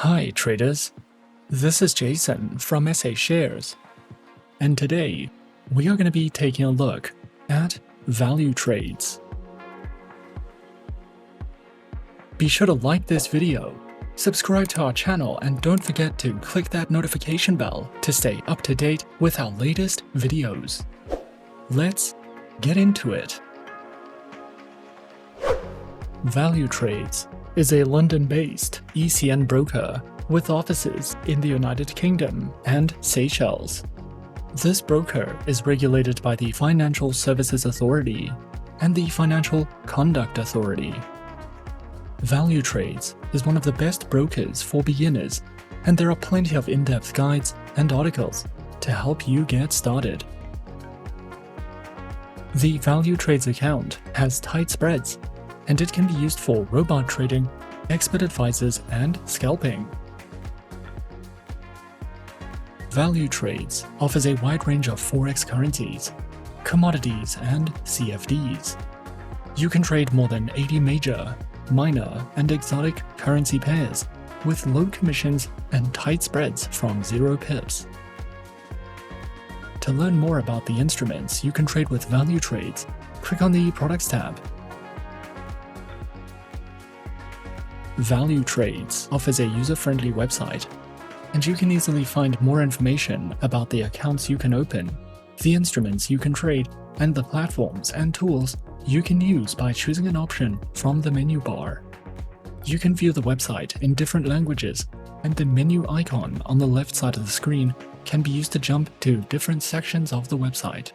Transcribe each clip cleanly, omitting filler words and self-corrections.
Hi traders, this is Jason from SA Shares, and today we are going to be taking a look at ValuTrades. Be sure to like this video, subscribe to our channel, and don't forget to click that notification bell to stay up to date with our latest videos. Let's get into it. ValuTrades is a London-based ECN broker with offices in the United Kingdom and Seychelles. This broker is regulated by the Financial Services Authority and the Financial Conduct Authority. ValuTrades is one of the best brokers for beginners, and there are plenty of in-depth guides and articles to help you get started. The ValuTrades account has tight spreads, and it can be used for robot trading, expert advisors, and scalping. ValuTrades offers a wide range of Forex currencies, commodities, and CFDs. You can trade more than 80 major, minor, and exotic currency pairs with low commissions and tight spreads from 0 pips. To learn more about the instruments you can trade with ValuTrades, click on the Products tab. ValuTrades offers a user-friendly website, and you can easily find more information about the accounts you can open, the instruments you can trade, and the platforms and tools you can use by choosing an option from the menu bar. You can view the website in different languages, and the menu icon on the left side of the screen can be used to jump to different sections of the website.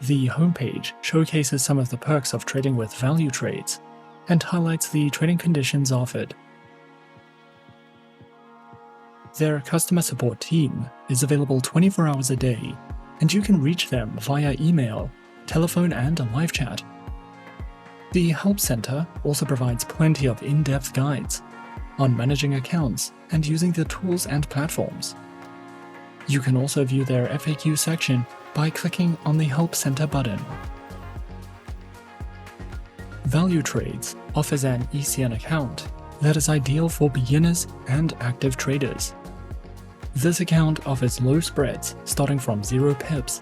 The homepage showcases some of the perks of trading with ValuTrades and highlights the trading conditions offered. Their customer support team is available 24 hours a day, and you can reach them via email, telephone, and a live chat. The Help Center also provides plenty of in-depth guides on managing accounts and using the tools and platforms. You can also view their FAQ section by clicking on the Help Center button. ValuTrades offers an ECN account that is ideal for beginners and active traders. This account offers low spreads starting from 0 pips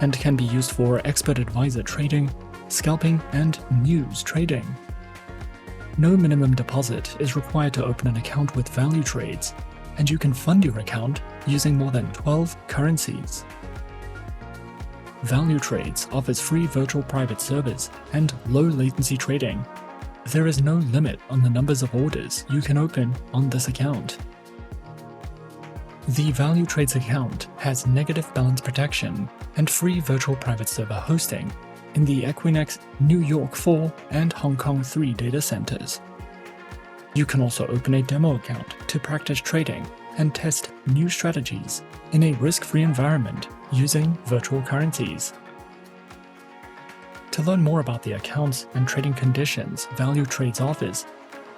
and can be used for expert advisor trading, scalping, and news trading. No minimum deposit is required to open an account with ValuTrades, and you can fund your account using more than 12 currencies. ValuTrades offers free virtual private servers and low latency trading. There is no limit on the numbers of orders you can open on this account. The ValuTrades account has negative balance protection and free virtual private server hosting in the Equinix New York 4 and Hong Kong 3 data centers. You can also open a demo account to practice trading and test new strategies in a risk-free environment using virtual currencies. To learn more about the accounts and trading conditions ValuTrades offers,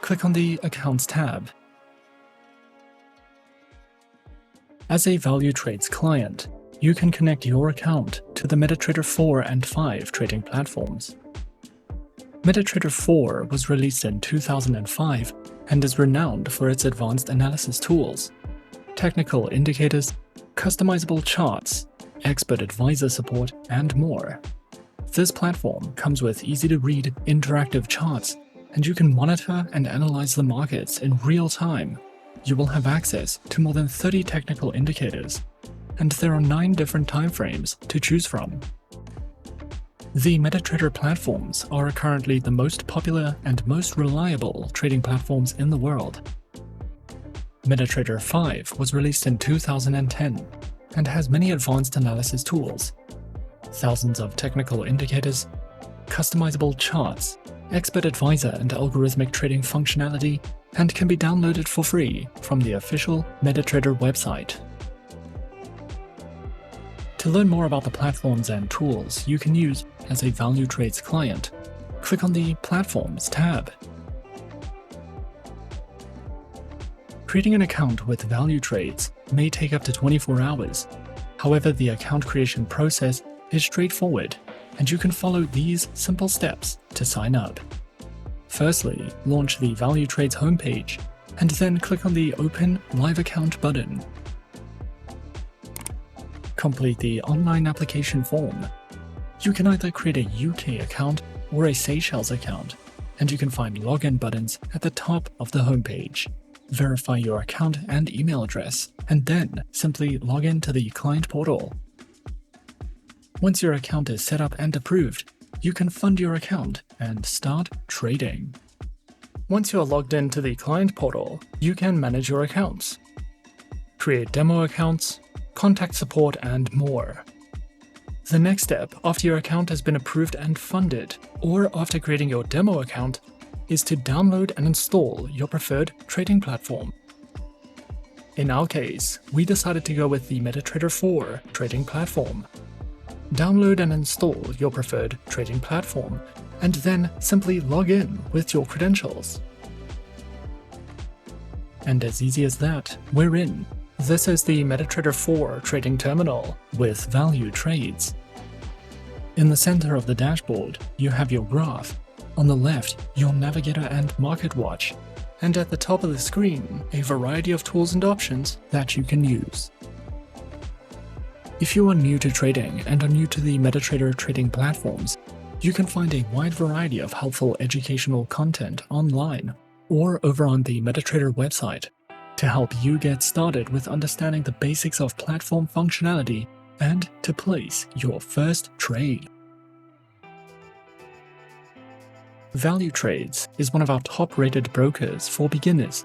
click on the Accounts tab. As a ValuTrades client, you can connect your account to the MetaTrader 4 and 5 trading platforms. MetaTrader 4 was released in 2005 and is renowned for its advanced analysis tools, technical indicators, customizable charts, expert advisor support, and more. This platform comes with easy-to-read interactive charts, and you can monitor and analyze the markets in real time. You will have access to more than 30 technical indicators, and there are 9 different timeframes to choose from. The MetaTrader platforms are currently the most popular and most reliable trading platforms in the world. MetaTrader 5 was released in 2010 and has many advanced analysis tools, thousands of technical indicators, customizable charts, expert advisor and algorithmic trading functionality, and can be downloaded for free from the official MetaTrader website. To learn more about the platforms and tools you can use as a ValuTrades client, click on the Platforms tab. Creating an account with ValuTrades may take up to 24 hours. However, the account creation process is straightforward, and you can follow these simple steps to sign up. Firstly, launch the ValuTrades homepage, and then click on the Open Live Account button. Complete the online application form. You can either create a UK account or a Seychelles account, and you can find login buttons at the top of the homepage. Verify your account and email address, and then simply log in to the client portal. Once your account is set up and approved, you can fund your account and start trading. Once you're logged into the client portal, you can manage your accounts, create demo accounts, contact support, and more. The next step after your account has been approved and funded, or after creating your demo account, is to download and install your preferred trading platform. In our case, we decided to go with the MetaTrader 4 trading platform. Download and install your preferred trading platform, and then simply log in with your credentials. And as easy as that, we're in. This is the MetaTrader 4 trading terminal with ValuTrades. In the center of the dashboard, you have your graph. On the left, your navigator and market watch, and at the top of the screen, a variety of tools and options that you can use. If you are new to trading and are new to the MetaTrader trading platforms, you can find a wide variety of helpful educational content online or over on the MetaTrader website to help you get started with understanding the basics of platform functionality and to place your first trade. ValuTrades is one of our top-rated brokers for beginners.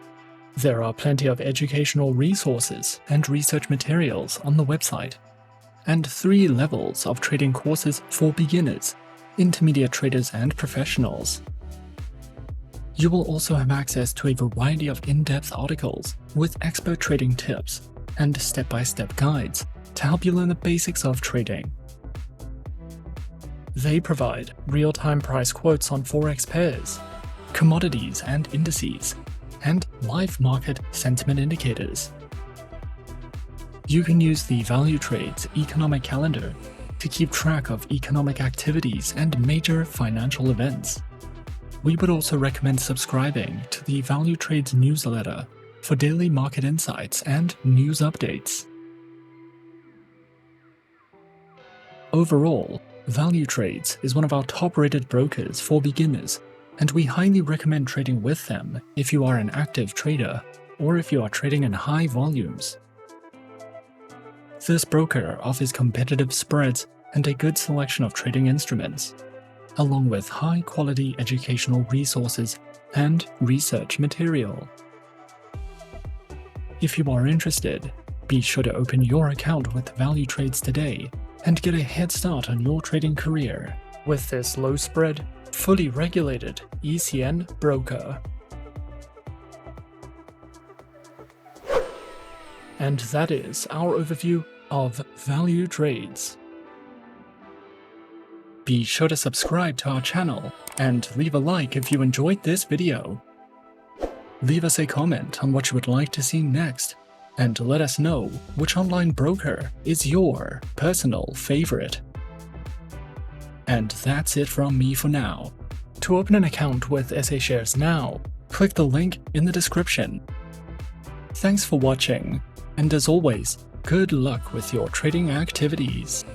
There are plenty of educational resources and research materials on the website, and 3 levels of trading courses for beginners, intermediate traders, and professionals. You will also have access to a variety of in-depth articles with expert trading tips and step-by-step guides to help you learn the basics of trading. They provide real-time price quotes on Forex pairs, commodities and indices, and live market sentiment indicators. You can use the ValuTrades economic calendar to keep track of economic activities and major financial events. We would also recommend subscribing to the ValuTrades newsletter for daily market insights and news updates. Overall, ValuTrades is one of our top-rated brokers for beginners, and we highly recommend trading with them if you are an active trader or if you are trading in high volumes. This broker offers competitive spreads and a good selection of trading instruments, along with high-quality educational resources and research material. If you are interested, be sure to open your account with ValuTrades today and get a head start on your trading career with this low-spread, fully regulated ECN broker. And that is our overview of ValuTrades. Be sure to subscribe to our channel and leave a like if you enjoyed this video. Leave us a comment on what you would like to see next, and let us know which online broker is your personal favorite. And that's it from me for now. To open an account with SA Shares now, click the link in the description. Thanks for watching, and as always, good luck with your trading activities.